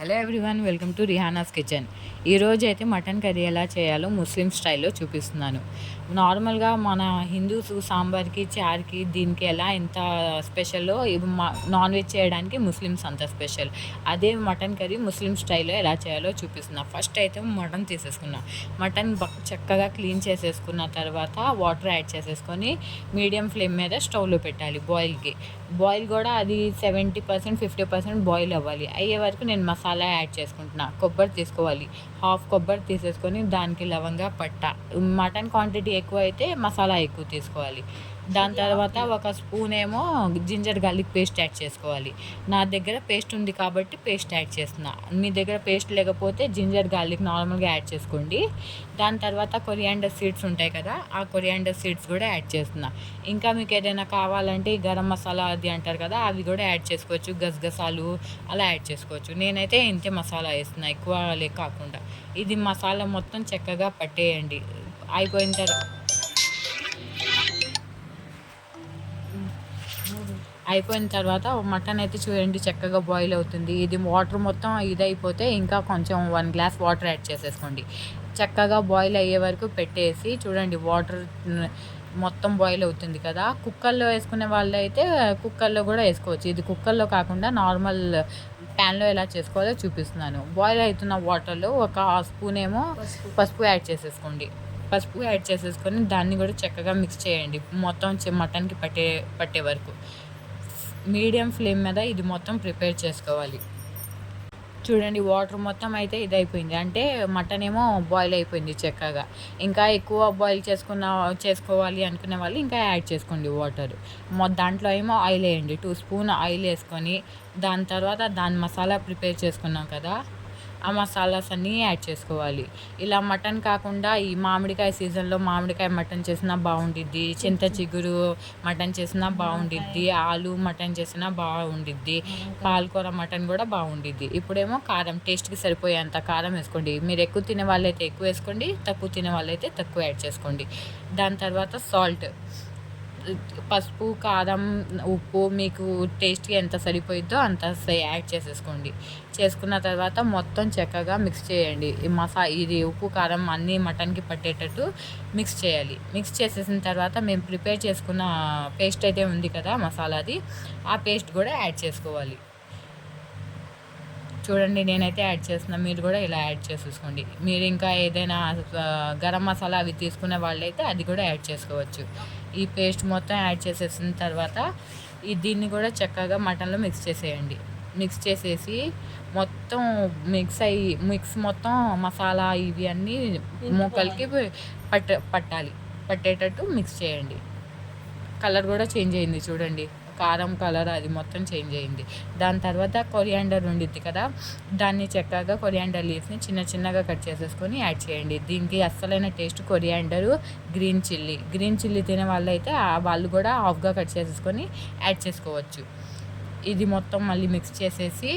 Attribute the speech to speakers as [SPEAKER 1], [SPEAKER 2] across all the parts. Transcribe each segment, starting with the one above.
[SPEAKER 1] Hello everyone, welcome to Rihana's kitchen. ఈరోజు అయితే mutton curry ఎలా చేయాలో ముస్లిం స్టైల్లో చూపిస్తున్నాను. నార్మల్గా మన హిందూస్ సాంబార్కి, చార్కి, దీనికి ఎలా ఎంత స్పెషల్లో నాన్ వెజ్ చేయడానికి ముస్లిమ్స్ అంత స్పెషల్. అదే మటన్ కర్రీ ముస్లిం స్టైల్లో ఎలా చేయాలో చూపిస్తున్నా. ఫస్ట్ అయితే మటన్ తీసేసుకున్నా. మటన్ చక్కగా క్లీన్ చేసేసుకున్న తర్వాత వాటర్ యాడ్ చేసేసుకొని మీడియం ఫ్లేమ్ మీద స్టవ్లో పెట్టాలి బాయిల్ కూడా అది 70% 50% బాయిల్ అవ్వాలి. అయ్యే వరకు నేను మసాలా యాడ్ చేసుకుంటున్నా. కొబ్బరి తీసుకోవాలి, హాఫ్ కొబ్బరి తీసేసుకొని దానికి లవంగా పట్ట. మటన్ క్వాంటిటీ ఎక్కువ అయితే మసాలా ఎక్కువ తీసుకోవాలి. దాని తర్వాత ఒక స్పూన్ ఏమో జింజర్ గార్లిక్ పేస్ట్ యాడ్ చేసుకోవాలి. నా దగ్గర పేస్ట్ ఉంది కాబట్టి పేస్ట్ యాడ్ చేస్తున్నా. మీ దగ్గర పేస్ట్ లేకపోతే జింజర్ గార్లిక్ నార్మల్గా యాడ్ చేసుకోండి. దాని తర్వాత కొరియాండర్ సీడ్స్ ఉంటాయి కదా, ఆ కొరియాండర్ సీడ్స్ కూడా యాడ్ చేస్తున్నా. ఇంకా మీకు ఏదైనా కావాలంటే గరం మసాలా అది అంటారు కదా, అవి కూడా యాడ్ చేసుకోవచ్చు. గసగసాలు అలా యాడ్ చేసుకోవచ్చు. నేనైతే ఇంతే మసాలా వేస్తున్నా, ఎక్కువ కాకుండా. ఇది మసాలా మొత్తం చక్కగా పట్టేయండి. అయిపోయిన తర్వాత మటన్ అయితే చూడండి చక్కగా బాయిల్ అవుతుంది. ఇది వాటర్ మొత్తం ఇదైపోతే ఇంకా కొంచెం 1 గ్లాస్ వాటర్ యాడ్ చేసేసుకోండి. చక్కగా బాయిల్ అయ్యే వరకు పెట్టేసి చూడండి, వాటర్ మొత్తం బాయిల్ అవుతుంది కదా. కుక్కర్లో వేసుకునే వాళ్ళు అయితే కుక్కర్లో కూడా వేసుకోవచ్చు. ఇది కుక్కర్లో కాకుండా నార్మల్ ప్యాన్లో ఎలా చేసుకోవాలో చూపిస్తున్నాను. బాయిల్ అవుతున్న వాటర్లో ఒక స్పూన్ ఏమో పసుపు యాడ్ చేసేసుకోండి. పసుపు యాడ్ చేసేసుకొని దాన్ని కూడా చక్కగా మిక్స్ చేయండి, మొత్తం మటన్కి పట్టే వరకు. మీడియం ఫ్లేమ్ మీద ఇది మొత్తం ప్రిపేర్ చేసుకోవాలి. చూడండి, వాటర్ మొత్తం అయితే ఇదైపోయింది, అంటే మటన్ ఏమో బాయిల్ అయిపోయింది చక్కగా. ఇంకా ఎక్కువ బాయిల్ చేసుకోవాలి అనుకునే వాళ్ళు ఇంకా యాడ్ చేసుకోండి వాటర్. దాంట్లో ఏమో ఆయిల్ వేయండి, 2 స్పూన్ ఆయిల్ వేసుకొని దాని తర్వాత దాని మసాలా ప్రిపేర్ చేసుకున్నాం కదా, ఆ మసాలాస్ అన్నీ యాడ్ చేసుకోవాలి. ఇలా మటన్ కాకుండా ఈ మామిడికాయ సీజన్లో మామిడికాయ మటన్ చేసినా బాగుండిద్ది, చింత చిగురు మటన్ చేసినా బాగుండిద్ది, ఆలు మటన్ చేసినా బాగుండిద్ది, పాలకూర మటన్ కూడా బాగుండిద్ది. ఇప్పుడేమో కారం, టేస్ట్కి సరిపోయేంత కారం వేసుకోండి. మీరు ఎక్కువ తినే వాళ్ళైతే ఎక్కువ వేసుకోండి, తక్కువ తినే వాళ్ళైతే తక్కువ యాడ్ చేసుకోండి. దాని తర్వాత సాల్ట్, పసుపు, కారం, ఉప్పు మీకు టేస్ట్కి ఎంత సరిపోయిద్దో అంత యాడ్ చేసేసుకోండి. చేసుకున్న తర్వాత మొత్తం చక్కగా మిక్స్ చేయండి. ఇది ఉప్పు, కారం అన్నీ మటన్కి పట్టేటట్టు మిక్స్ చేయాలి. మిక్స్ చేసేసిన తర్వాత మేము ప్రిపేర్ చేసుకున్న పేస్ట్ అయితే ఉంది కదా మసాలాది, ఆ పేస్ట్ కూడా యాడ్ చేసుకోవాలి. చూడండి, నేనైతే యాడ్ చేస్తున్నాను, మీరు కూడా ఇలా యాడ్ చేసేసుకోండి. మీరు ఇంకా ఏదైనా గరం మసాలా అవి తీసుకునే వాళ్ళైతే అది కూడా యాడ్ చేసుకోవచ్చు. ఈ పేస్ట్ మొత్తం యాడ్ చేసేసిన తర్వాత దీన్ని కూడా చక్కగా మటన్లో మిక్స్ చేసేయండి. మిక్స్ చేసేసి మొత్తం మిక్స్ మొత్తం మసాలా ఇవి అన్నీ ముక్కలకి పట్టేటట్టు మిక్స్ చేయండి. కలర్ కూడా చేంజ్ అయింది చూడండి, కారం కలర్ అది మొత్తం చేంజ్ అయింది. దాని తర్వాత కొరియాండర్ ఉండిద్ది కదా, దాన్ని చక్కగా కొరియాండర్ లీవ్స్ని చిన్న చిన్నగా కట్ చేసేసుకొని యాడ్ చేయండి. దీనికి అస్సలైన టేస్ట్ కొరియాండరు, గ్రీన్ చిల్లీ తినే వాళ్ళు అయితే వాళ్ళు కూడా హాఫ్గా కట్ చేసేసుకొని యాడ్ చేసుకోవచ్చు. ఇది మొత్తం మళ్ళీ మిక్స్ చేసేసి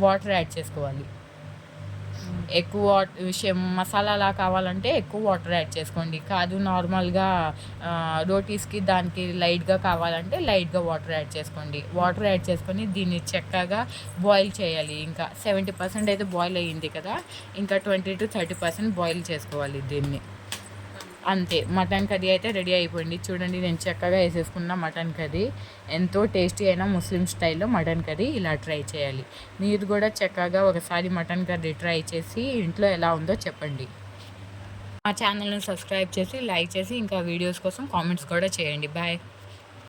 [SPEAKER 1] వాటర్ యాడ్ చేసుకోవాలి. ఎక్కువ మసాలాలా కావాలంటే ఎక్కువ వాటర్ యాడ్ చేసుకోండి. కాదు నార్మల్గా రోటీస్కి దానికి లైట్గా కావాలంటే లైట్గా వాటర్ యాడ్ చేసుకోండి. వాటర్ యాడ్ చేసుకొని దీన్ని చక్కగా బాయిల్ చేయాలి. ఇంకా 70% అయితే బాయిల్ అయ్యింది కదా, ఇంకా 20 to 30% బాయిల్ చేసుకోవాలి దీన్ని. అంతే, మటన్ కర్రీ అయితే రెడీ అయిపోయింది. చూడండి, నేను చక్కగా వేసేసుకున్న మటన్ కర్రీ. ఎంతో టేస్టీ అయిన ముస్లిం స్టైల్లో మటన్ కర్రీ ఇలా ట్రై చేయాలి. మీరు కూడా చక్కగా ఒకసారి మటన్ కర్రీ ట్రై చేసి ఇంట్లో ఎలా ఉందో చెప్పండి. మా ఛానల్ని సబ్స్క్రైబ్ చేసి, లైక్ చేసి, ఇంకా వీడియోస్ కోసం కామెంట్స్ కూడా చేయండి. బాయ్.